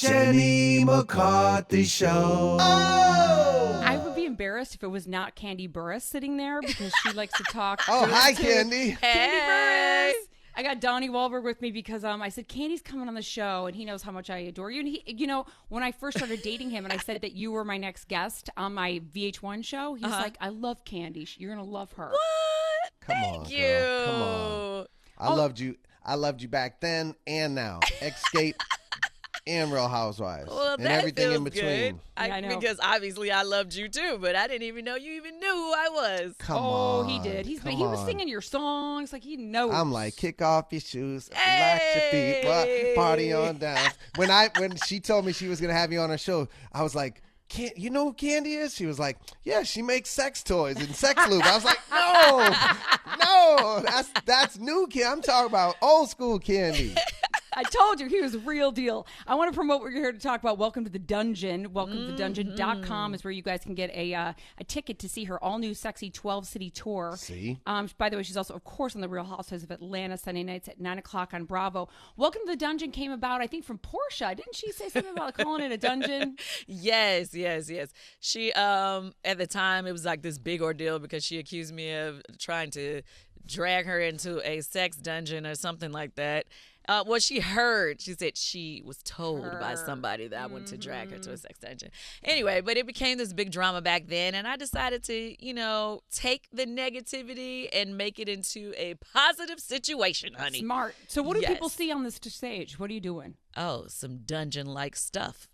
Jenny McCarthy Show. Oh! I would be embarrassed if it was not Kandi Burruss sitting there because she likes to talk. Oh, hi, Kandi. Kandi Burruss. I got Donnie Wahlberg with me because I said, Candy's coming on the show, and he knows how much I adore you. And he, when I first started dating him and I said that you were my next guest on my VH1 show, he's like, I love Kandi. You're going to love her. What? Thank you. Girl. Come on. I loved you. I loved you back then and now. Escape and Real Housewives. Well, and everything in between. I know. Because obviously I loved you too, but I didn't even know you even knew who I was. Come on. He did. He was singing your songs like he knows. I'm like, kick off your shoes, relax your feet, party on down. When she told me she was gonna have you on her show, I was like, you know who Kandi is? She was like, yeah, she makes sex toys and sex lube. I was like, no, that's new Kandi. I'm talking about old school Kandi. I told you he was a real deal. I want to promote what we're here to talk about. Welcome to the Dungeon. Welcome to thedungeon.com is where you guys can get a ticket to see her all-new sexy 12-city tour. See? By the way, she's also, of course, on The Real Housewives of Atlanta Sunday nights at 9 o'clock on Bravo. Welcome to the Dungeon came about, I think, from Portia. Didn't she say something about calling it a dungeon? Yes. She, at the time, it was like this big ordeal because she accused me of trying to drag her into a sex dungeon or something like that. She said she was told by somebody that I went to drag her to a sex dungeon. Anyway, but it became this big drama back then, and I decided to, take the negativity and make it into a positive situation, honey. Smart. So what do people see on this stage? What are you doing? Oh, some dungeon-like stuff.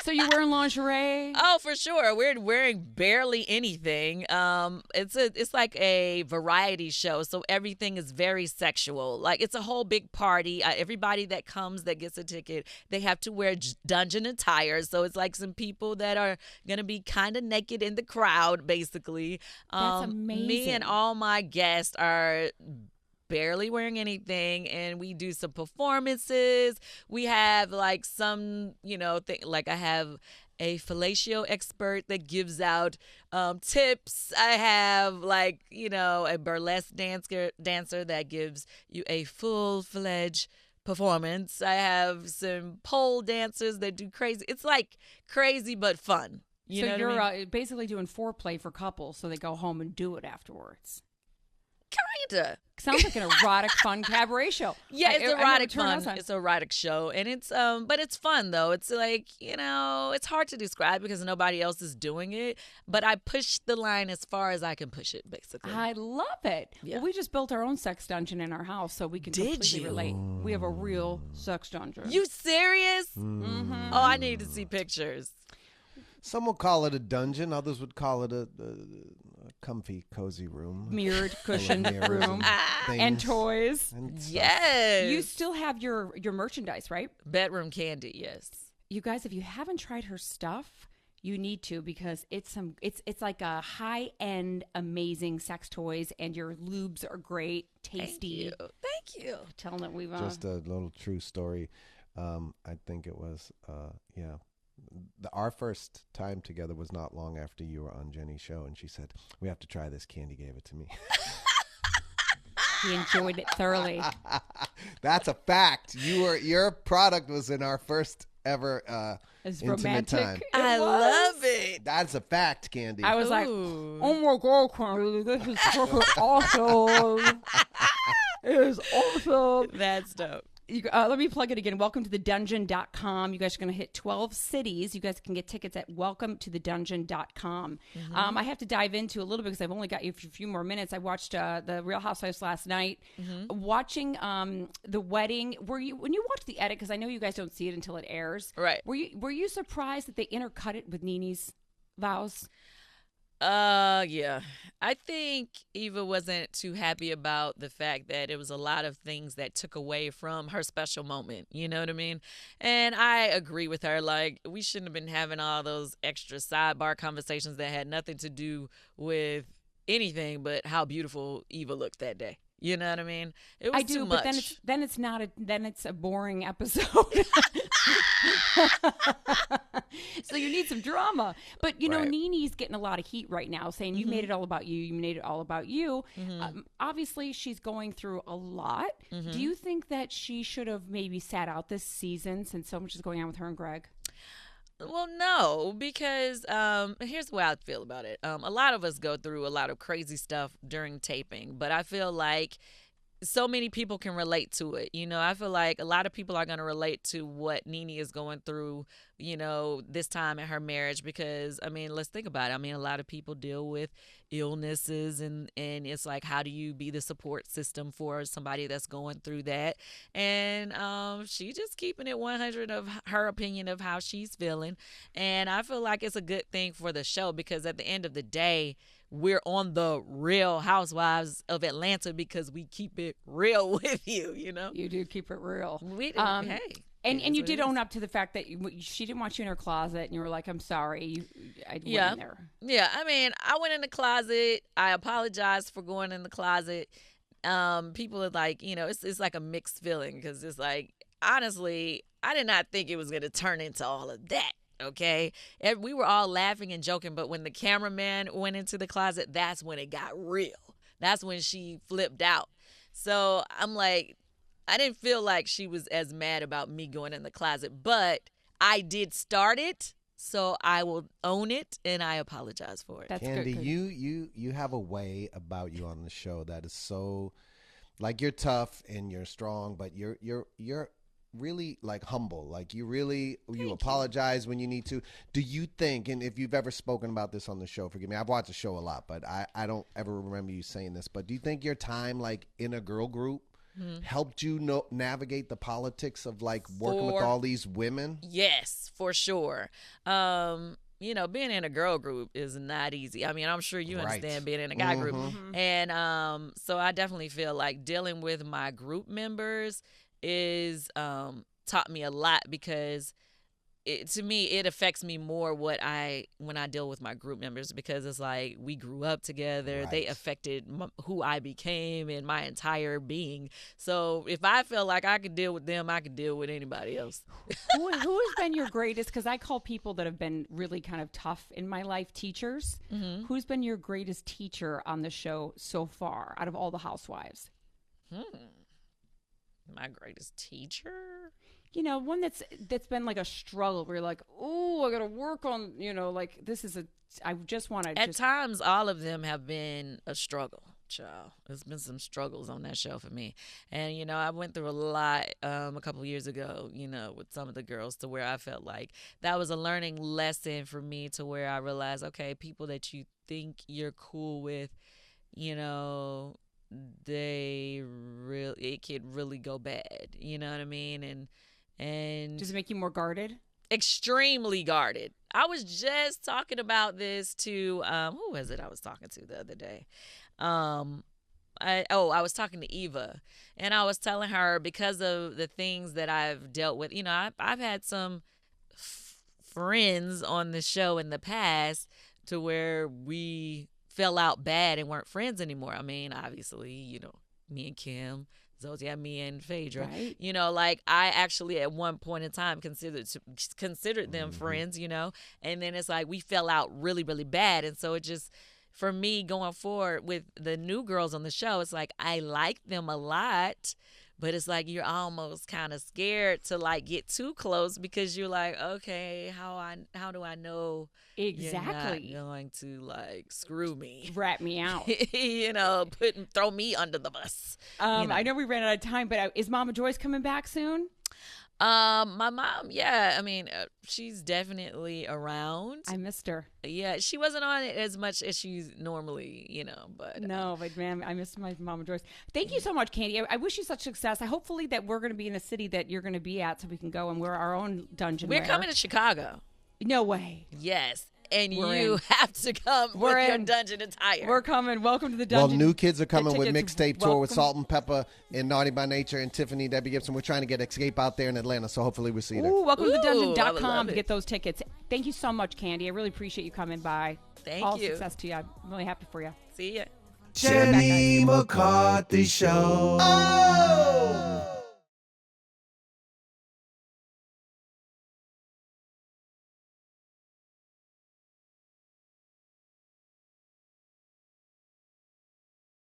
So you're wearing lingerie? Oh, for sure. We're wearing barely anything. It's like a variety show, so everything is very sexual. Like, it's a whole big party. Everybody that comes that gets a ticket, they have to wear dungeon attire. So it's like some people that are gonna be kind of naked in the crowd, basically. That's amazing. Me and all my guests are barely wearing anything, and we do some performances. We have like some, like I have a fellatio expert that gives out tips. I have like, a burlesque dancer that gives you a full-fledged performance. I have some pole dancers that do crazy. It's like crazy but fun. So you're basically doing foreplay for couples so they go home and do it afterwards. Kinda. Sounds like an erotic, fun cabaret show. Yeah, it's erotic fun. It's an erotic show, and it's but it's fun though. It's like it's hard to describe because nobody else is doing it. But I push the line as far as I can push it, basically. I love it. Yeah. Well, we just built our own sex dungeon in our house, so we can completely relate. We have a real sex dungeon. You serious? Mm-hmm. Oh, I need to see pictures. Some will call it a dungeon. Others would call it a comfy, cozy room. Mirrored, cushioned room. And toys. And yes. You still have your merchandise, right? Bedroom candy, yes. You guys, if you haven't tried her stuff, you need to because it's like a high-end, amazing sex toys, and your lubes are great, tasty. Thank you. Telling that we've just a little true story. I think it was, our first time together was not long after you were on Jenny's show, and she said, we have to try this. Kandi gave it to me. He enjoyed it thoroughly. That's a fact. Your product was in our first ever intimate romantic. time. I love it. That's a fact, Kandi. I was like, oh my God, Kandi, this is freaking awesome. It is awesome. That's dope. Let me plug it again. Welcome to thedungeon.com. You guys are going to hit 12 cities. You guys can get tickets at welcometothedungeon.com. Mm-hmm. I have to dive into a little bit because I've only got you for a few more minutes. I watched the Real Housewives last night. Mm-hmm. Watching the wedding. When you watch the edit, because I know you guys don't see it until it airs. Right. Were you surprised that they intercut it with Nene's vows? Yeah. I think Eva wasn't too happy about the fact that it was a lot of things that took away from her special moment. You know what I mean? And I agree with her. Like, we shouldn't have been having all those extra sidebar conversations that had nothing to do with anything but how beautiful Eva looked that day. You know what I mean? It was too much. But then it's a boring episode. So you need some drama. But, you know, Right. NeNe's getting a lot of heat right now saying you made it all about you. You made it all about you. Obviously, she's going through a lot. Do you think that she should have maybe sat out this season since so much is going on with her and Greg? Well, no, because here's the way I feel about it. A lot of us go through a lot of crazy stuff during taping, but I feel like so many people can relate to it. You know, I feel like a lot of people are going to relate to what Nene is going through, you know, this time in her marriage because, I mean, let's think about it. I mean, a lot of people deal with illnesses and it's like, how do you be the support system for somebody that's going through that? And she just keeping it 100 of her opinion of how she's feeling. And I feel like it's a good thing for the show because at the end of the day, we're on the Real Housewives of Atlanta because we keep it real with you, you know? You do keep it real. We do. Hey. And you did own up to the fact that she didn't want you in her closet, and you were like, "I'm sorry, I went in there." Yeah, I mean, I went in the closet. I apologized for going in the closet. People are like, you know, it's like a mixed feeling because it's like, honestly, I did not think it was going to turn into all of that. Okay, and we were all laughing and joking, but when the cameraman went into the closet, that's when it got real. That's when she flipped out. So I'm like, I didn't feel like she was as mad about me going in the closet, but I did start it, so I will own it, and I apologize for it. That's Kandi, good. you have a way about you on the show that is so, like, you're tough and you're strong, but you're really like humble. Like you apologize when you need to. Do you think, and if you've ever spoken about this on the show, forgive me, I've watched the show a lot, but I don't ever remember you saying this, but do you think your time like in a girl group helped you navigate the politics of like working with all these women? Yes, for sure. You know, being in a girl group is not easy. I mean, I'm sure you understand being in a guy group. And so I definitely feel like dealing with my group members is taught me a lot because to me it affects me more when I deal with my group members because it's like we grew up together. They affected who I became and my entire being. So if I feel like I could deal with them, I could deal with anybody else. Who has been your greatest, because I call people that have been really kind of tough in my life teachers, who's been your greatest teacher on the show so far out of all the housewives? My greatest teacher? You know, one that's been like a struggle where you're like, oh, I got to work on, you know, like I just want to. At times, all of them have been a struggle, child. There's been some struggles on that show for me. And, you know, I went through a lot a couple of years ago, you know, with some of the girls to where I felt like that was a learning lesson for me to where I realized, okay, people that you think you're cool with, you know, it could really go bad. You know what I mean? And does it make you more guarded? Extremely guarded. I was just talking about this to who was it I was talking to the other day? I was talking to Eva, and I was telling her because of the things that I've dealt with. You know, I've had some friends on the show in the past to where we fell out bad and weren't friends anymore. I mean, obviously, you know, me and Kim, Zozia, me and Phaedra. Right. You know, like I actually at one point in time considered them friends, you know, and then it's like we fell out really, really bad. And so it just, for me going forward with the new girls on the show, it's like I like them a lot, but it's like you're almost kind of scared to like get too close because you're like, okay, how do I know exactly you're not going to like screw me, rat me out, you know, throw me under the bus. You know. I know we ran out of time, but is Mama Joyce coming back soon? My mom, yeah, I mean, she's definitely around. I missed her. Yeah, she wasn't on it as much as she's normally, you know, but no, but man, I miss my Mama Joyce. Thank you so much, Kandi. I wish you such success. Hopefully that we're going to be in a city that you're going to be at, so we can go and wear our own dungeon. We're coming to Chicago. No way. Yes. And you have to come with your dungeon attire. We're coming. Welcome to the dungeon. Well, New Kids are coming with mixtape tour with Salt and Pepper and Naughty by Nature and Tiffany, Debbie Gibson. We're trying to get Escape out there in Atlanta, so hopefully we'll see you there. Welcome to the dungeon.com to get those tickets. Thank you so much, Kandi. I really appreciate you coming by. Thank All you. Success to you. I'm really happy for you. See ya. Jenny McCarthy Show. Oh!